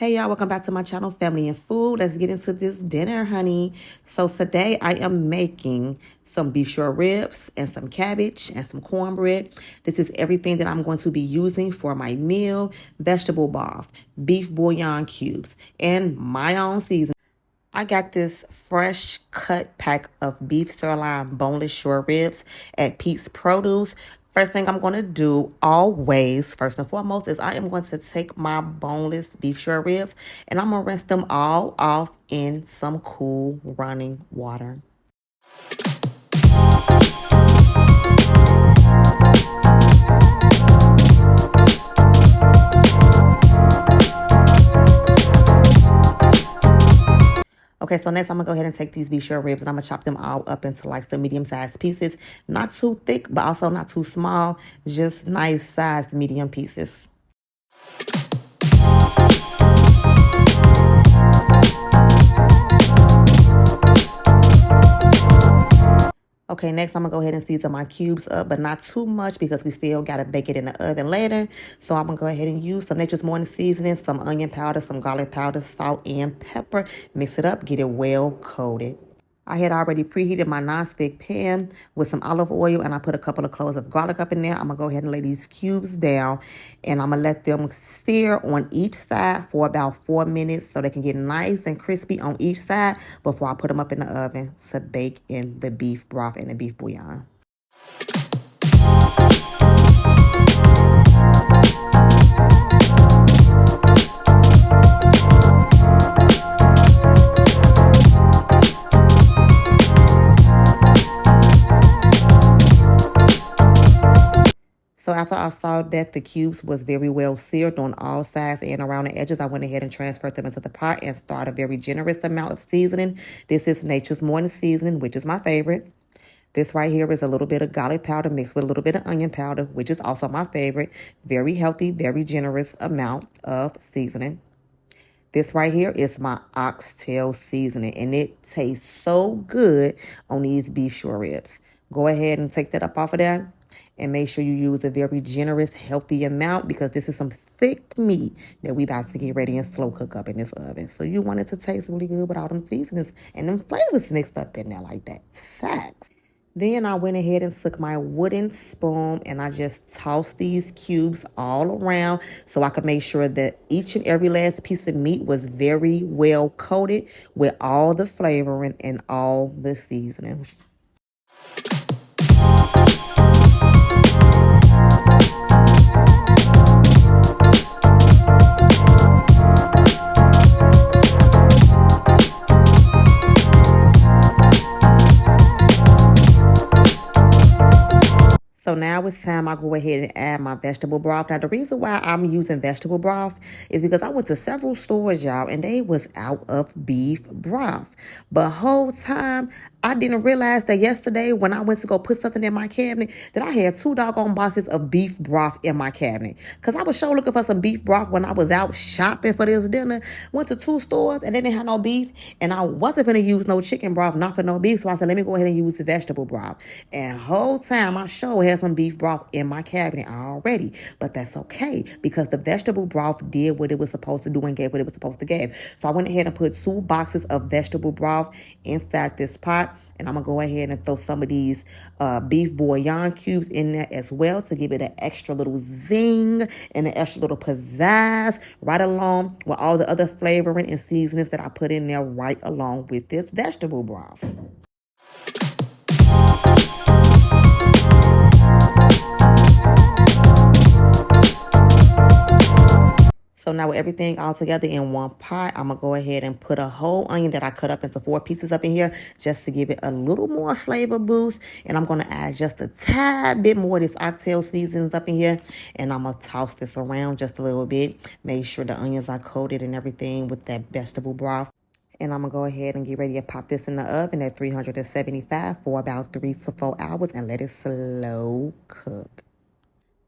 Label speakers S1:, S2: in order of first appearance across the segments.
S1: Hey y'all, welcome back to my channel, Family and Food. Let's get into this dinner, honey. So today I am making some beef short ribs and some cabbage and some cornbread. This is everything that I'm going to be using for my meal: vegetable broth, beef bouillon cubes, and my own seasoning. I got this fresh cut pack of beef sirloin boneless short ribs at Pete's Produce. First thing I'm going to do always, first and foremost, is I am going to take my boneless beef short ribs and I'm going to rinse them all off in some cool running water. Okay, so next I'm going to go ahead and take these beef short ribs and I'm going to chop them all up into like some medium-sized pieces. Not too thick, but also not too small. Just nice-sized medium pieces. Okay, next I'm going to go ahead and season my cubes up, but not too much because we still got to bake it in the oven later. So I'm going to go ahead and use some Nature's Morning seasoning, some onion powder, some garlic powder, salt, and pepper. Mix it up, get it well coated. I had already preheated my nonstick pan with some olive oil, and I put a couple of cloves of garlic up in there. I'm going to go ahead and lay these cubes down, and I'm going to let them sear on each side for about 4 minutes so they can get nice and crispy on each side before I put them up in the oven to bake in the beef broth and the beef bouillon. So after I saw that the cubes was very well seared on all sides and around the edges, I went ahead and transferred them into the pot and started a very generous amount of seasoning. This is Nature's Morning seasoning, which is my favorite. This right here is a little bit of garlic powder mixed with a little bit of onion powder, which is also my favorite. Very healthy, very generous amount of seasoning. This right here is my oxtail seasoning, and it tastes so good on these beef short ribs. Go ahead and take that up off of there. And make sure you use a very generous, healthy amount because this is some thick meat that we about to get ready and slow cook up in this oven. So you want it to taste really good with all them seasonings and them flavors mixed up in there like that. Facts. Then I went ahead and took my wooden spoon and I just tossed these cubes all around so I could make sure that each and every last piece of meat was very well coated with all the flavoring and all the seasonings. So now it's time I go ahead and add my vegetable broth. Now, the reason why I'm using vegetable broth is because I went to several stores, y'all, and they was out of beef broth. But whole time, I didn't realize that yesterday when I went to go put something in my cabinet, that I had 2 doggone boxes of beef broth in my cabinet. Because I was sure looking for some beef broth when I was out shopping for this dinner. Went to 2 stores and they didn't have no beef. And I wasn't going to use no chicken broth, not for no beef. So I said, let me go ahead and use the vegetable broth. And whole time, I sure had some beef broth in my cabinet already. But that's okay because the vegetable broth did what it was supposed to do and gave what it was supposed to give. So I went ahead and put 2 boxes of vegetable broth inside this pot. And I'm going to go ahead and throw some of these beef bouillon cubes in there as well to give it an extra little zing and an extra little pizzazz right along with all the other flavoring and seasonings that I put in there right along with this vegetable broth. So now with everything all together in one pot, I'm going to go ahead and put a whole onion that I cut up into 4 pieces up in here just to give it a little more flavor boost. And I'm going to add just a tad bit more of this oxtail seasonings up in here. And I'm going to toss this around just a little bit. Make sure the onions are coated and everything with that vegetable broth. And I'm going to go ahead and get ready to pop this in the oven at 375 for about 3 to 4 hours and let it slow cook.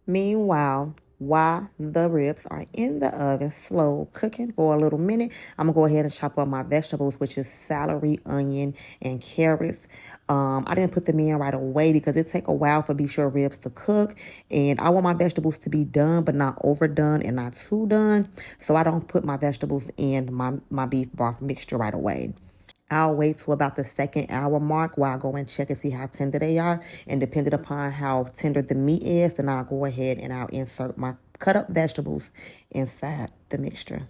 S1: Meanwhile, While the ribs are in the oven, slow cooking for a little minute, I'm going to go ahead and chop up my vegetables, which is celery, onion, and carrots. I didn't put them in right away because it takes a while for beef short ribs to cook. And I want my vegetables to be done, but not overdone and not too done. So I don't put my vegetables in my beef broth mixture right away. I'll wait till about the second hour mark while I go and check and see how tender they are. And depending upon how tender the meat is, then I'll go ahead and I'll insert my cut up vegetables inside the mixture.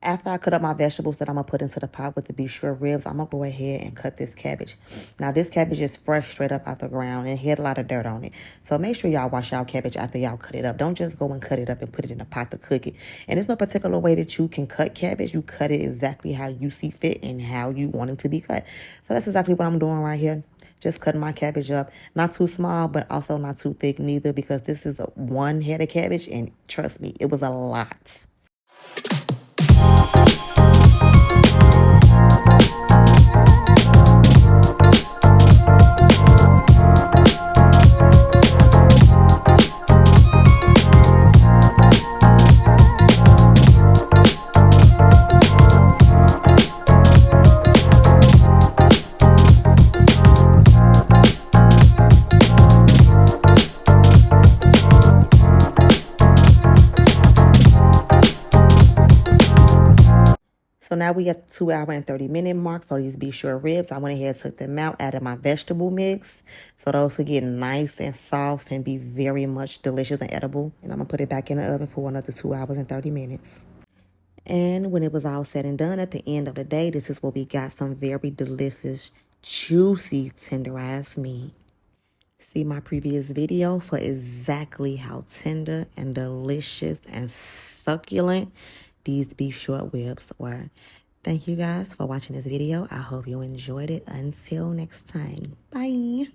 S1: After I cut up my vegetables that I'm going to put into the pot with the beef short ribs, I'm going to go ahead and cut this cabbage. Now, this cabbage is fresh straight up out the ground and it had a lot of dirt on it. So make sure y'all wash y'all cabbage after y'all cut it up. Don't just go and cut it up and put it in a pot to cook it. And there's no particular way that you can cut cabbage. You cut it exactly how you see fit and how you want it to be cut. So that's exactly what I'm doing right here. Just cutting my cabbage up. Not too small, but also not too thick neither, because this is one head of cabbage. And trust me, it was a lot. So now we at the 2 hour and 30-minute mark for these beef short ribs. I went ahead and took them out, added my vegetable mix. So those will get nice and soft and be very much delicious and edible. And I'm going to put it back in the oven for another 2 hours and 30 minutes. And when it was all said and done, at the end of the day, this is what we got: some very delicious, juicy, tenderized meat. See my previous video for exactly how tender and delicious and succulent these beef short ribs were. Thank you guys for watching this video. I hope you enjoyed it. Until next time, bye.